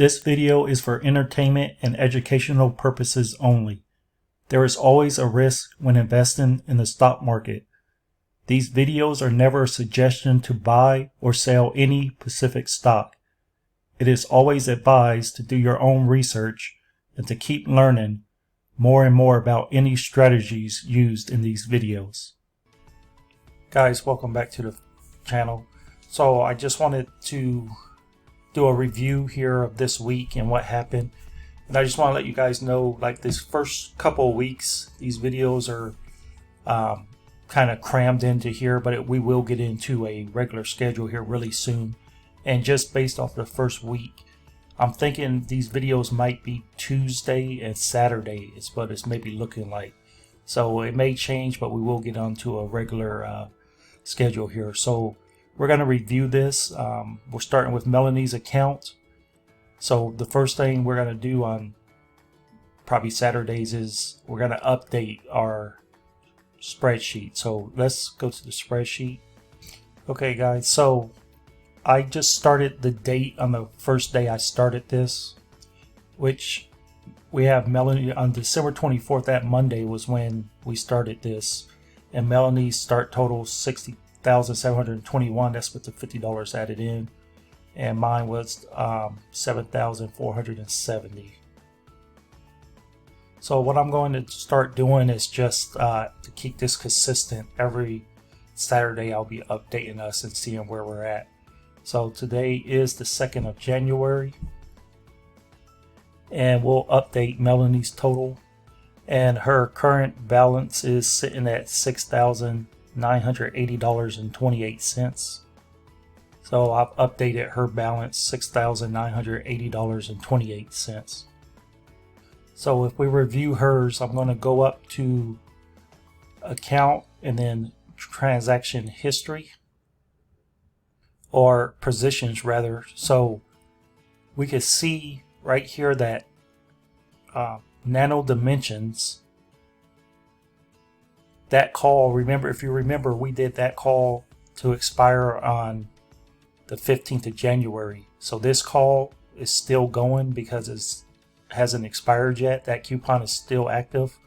This video is for entertainment and educational purposes only. There is always a risk when investing in the stock market. These videos are never a suggestion to buy or sell any specific stock. It is always advised to do your own research and to keep learning more and more about any strategies used in these videos. Guys, welcome back to the channel. So I just wanted to do a review here of this week and what happened. And I just want to let you guys know, like, this first couple of weeks, these videos are kind of crammed into here, but we will get into a regular schedule here really soon. And just based off the first week, I'm thinking these videos might be Tuesday and Saturday is what it's maybe looking like. So it may change, but we will get onto a regular schedule here. So we're going to review this. We're starting with Melanie's account. So the first thing we're going to do on probably Saturdays is we're going to update our spreadsheet. So let's go to the spreadsheet. Okay guys, so I just started the date on the first day I started this, which we have Melanie on December 24th. That Monday was when we started this, and Melanie's start total $60,721. That's with the $50 added in, and mine was $7,470. So what I'm going to start doing is just to keep this consistent. Every Saturday I'll be updating us and seeing where we're at. So today is the 2nd of January, and we'll update Melanie's total, and her current balance is sitting at $6,980.28. So I've updated her balance $6,980.28. So if we review hers, I'm going to go up to account and then transaction history, or positions rather. So we can see right here that Nano Dimensions, that call, remember, if you remember, we did that call to expire on the 15th of January. So this call is still going because it hasn't expired yet. That coupon is still active.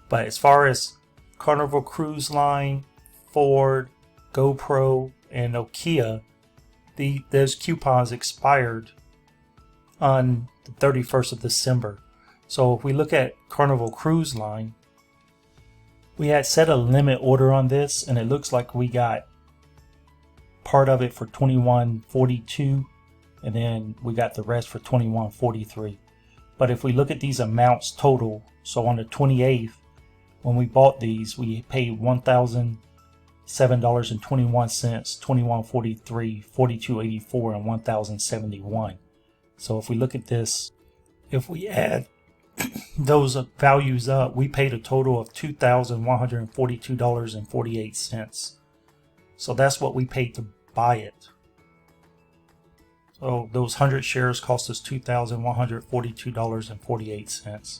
But as far as Carnival Cruise Line, Ford, GoPro, and Nokia, those coupons expired on the 31st of December. So if we look at Carnival Cruise Line, we had set a limit order on this, and it looks like we got part of it for $21.42, and then we got the rest for $21.43. But if we look at these amounts total, so on the 28th, when we bought these, we paid $1,007.21, $21.43, $42.84, and $1,071. So if we look at this, if we add those values up, we paid a total of $2,142.48. So that's what we paid to buy it. So those 100 shares cost us $2,142.48.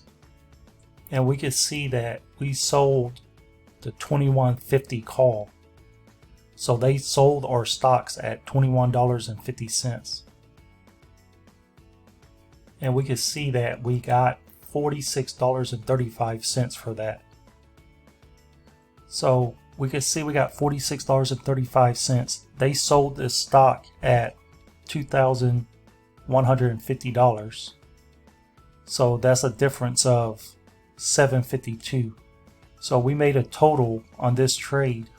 And we can see that we sold the 21.50 call. So they sold our stocks at $21.50. And we can see that we got $46.35 for that. So we can see we got $46.35. They sold this stock at $2,150. So that's a difference of $7.52. So we made a total on this trade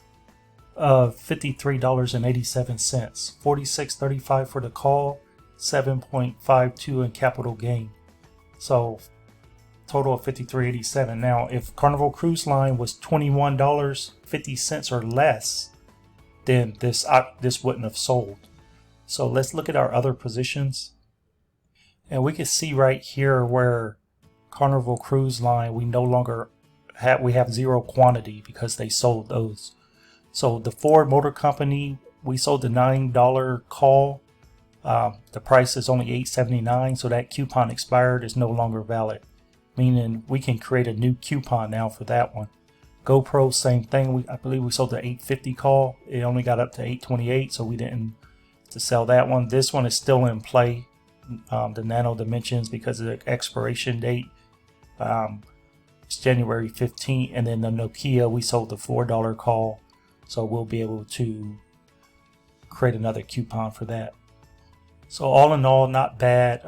of $53.87. $46.35 for the call, $7.52 in capital gain. So total of $53.87. Now if Carnival Cruise Line was $21.50 or less, then this wouldn't have sold. So let's look at our other positions, and we can see right here where Carnival Cruise Line, we no longer have zero quantity because they sold those. So the Ford Motor Company, we sold the $9 call. The price is only $8.79, so that coupon expired, is no longer valid, meaning we can create a new coupon now for that one. GoPro, same thing. I believe we sold the $8.50 call. It only got up to $8.28, so we didn't to sell that one. This one is still in play. the Nano Dimensions because of the expiration date. It's January 15th, and then the Nokia, we sold the $4 call, so we'll be able to create another coupon for that. So all in all, not bad.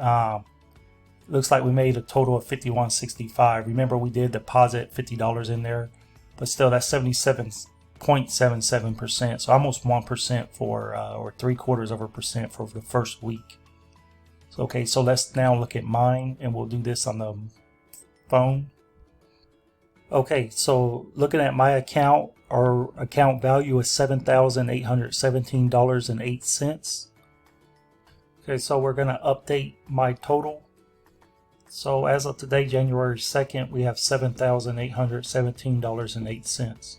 Looks like we made a total of $51.65. Remember, we did deposit $50 in there, but still that's 77.77%, so almost 1% for or 0.75% for the first week. So, okay, so let's now look at mine, and we'll do this on the phone. Okay, so looking at my account, our account value is $7,817.08. Okay, so we're going to update my total. So as of today, January 2nd, we have $7,817.08.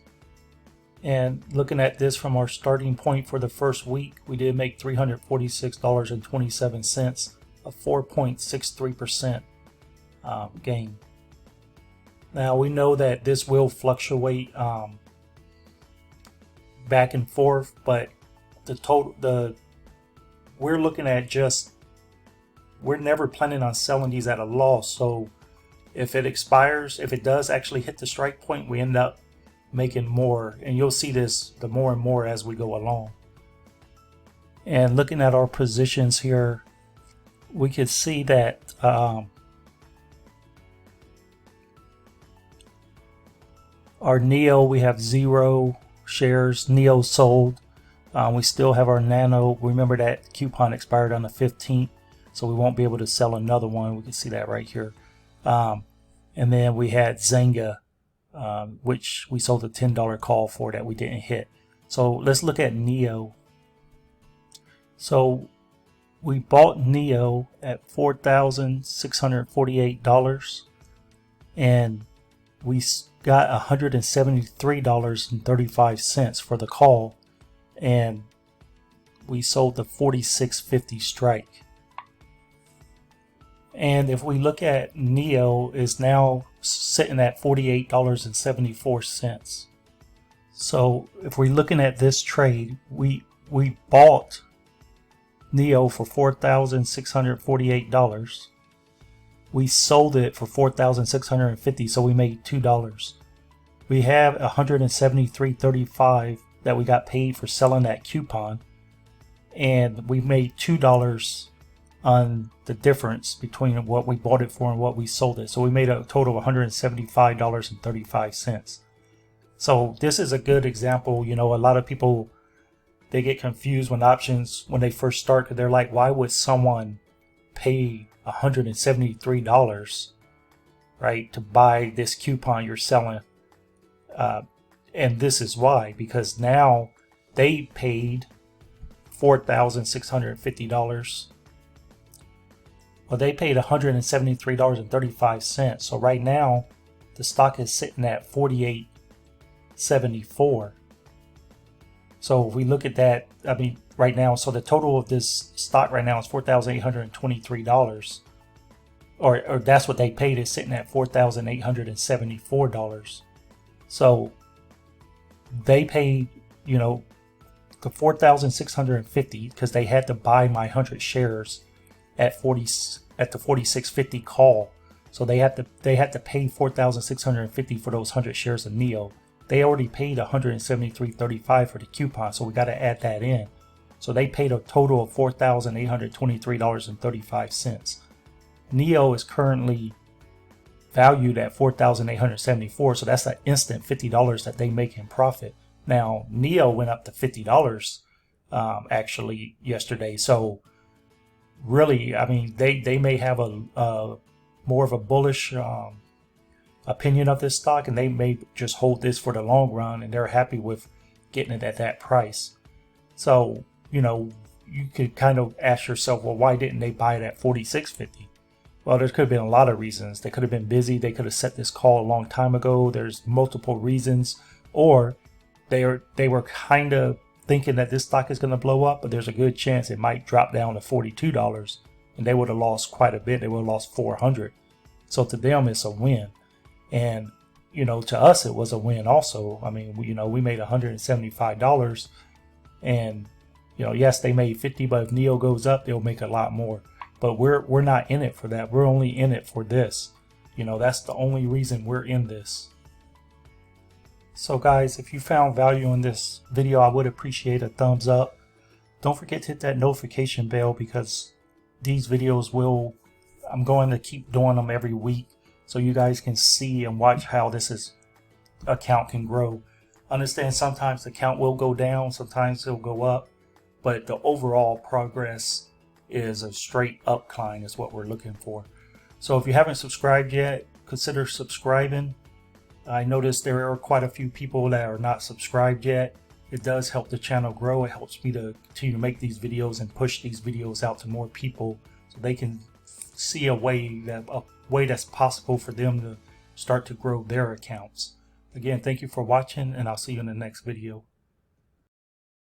And looking at this from our starting point for the first week, we did make $346.27, a 4.63% gain. Now we know that this will fluctuate back and forth, but we're looking at we're never planning on selling these at a loss. So if it expires, if it does actually hit the strike point, we end up making more, and you'll see this the more and more as we go along. And looking at our positions here, we could see that our Neo, we have 0 shares. Neo sold. We still have our Nano. Remember that coupon expired on the 15th, so we won't be able to sell another one. We can see that right here. And then we had Zynga, which we sold a $10 call for that we didn't hit. So let's look at Neo. So we bought Neo at $4,648, and we got $173.35 for the call, and we sold the 46.50 strike. And if we look at Neo, is now sitting at $48.74. So if we're looking at this trade, we bought Neo for $4,648. We sold it for $4,650, so we made $2. We have $173.35 that we got paid for selling that coupon, and we made $2 on the difference between what we bought it for and what we sold it. So we made a total of $175.35. So this is a good example. You know, a lot of people, they get confused when options, when they first start, because they're like, why would someone pay $173, right, to buy this coupon you're selling? And this is why, because now they paid $4,650. Well, they paid $173.35. So right now the stock is sitting at $48.74. So if we look at that, I mean, right now, so the total of this stock right now is $4,823, or that's what they paid, is sitting at $4,874. So they paid, you know, the $4,650 because they had to buy my 100 shares at the 46.50 call. So they had to pay $4,650 for those 100 shares of Neo. They already paid $173.35 for the coupon, so we got to add that in. So they paid a total of $4,823.35. Neo is currently valued at $4,874, so that's an instant $50 that they make in profit. Now Neo went up to $50 actually yesterday, so really, I mean, they may have a more of a bullish opinion of this stock, and they may just hold this for the long run, and they're happy with getting it at that price. So, you know, you could kind of ask yourself, well, why didn't they buy it at $46.50? Well, there could have been a lot of reasons. They could have been busy. They could have set this call a long time ago. There's multiple reasons. Or they were kind of thinking that this stock is going to blow up, but there's a good chance it might drop down to $42, and they would have lost quite a bit. They would have lost $400. So to them, it's a win. And, you know, to us, it was a win also. I mean, we made $175, and, you know, yes, they made $50, but if Neo goes up, they'll make a lot more. but we're not in it for that. We're only in it for this. You know, that's the only reason we're in this. So guys, if you found value in this video, I would appreciate a thumbs up. Don't forget to hit that notification bell, because these videos I'm going to keep doing them every week, so you guys can see and watch how account can grow. Understand sometimes the account will go down, sometimes it'll go up, but the overall progress is a straight up climb is what we're looking for. So if you haven't subscribed yet, consider subscribing. I noticed there are quite a few people that are not subscribed yet. It does help the channel grow. It helps me to continue to make these videos and push these videos out to more people, so they can see a way that's possible for them to start to grow their accounts. Again, thank you for watching, and I'll see you in the next video.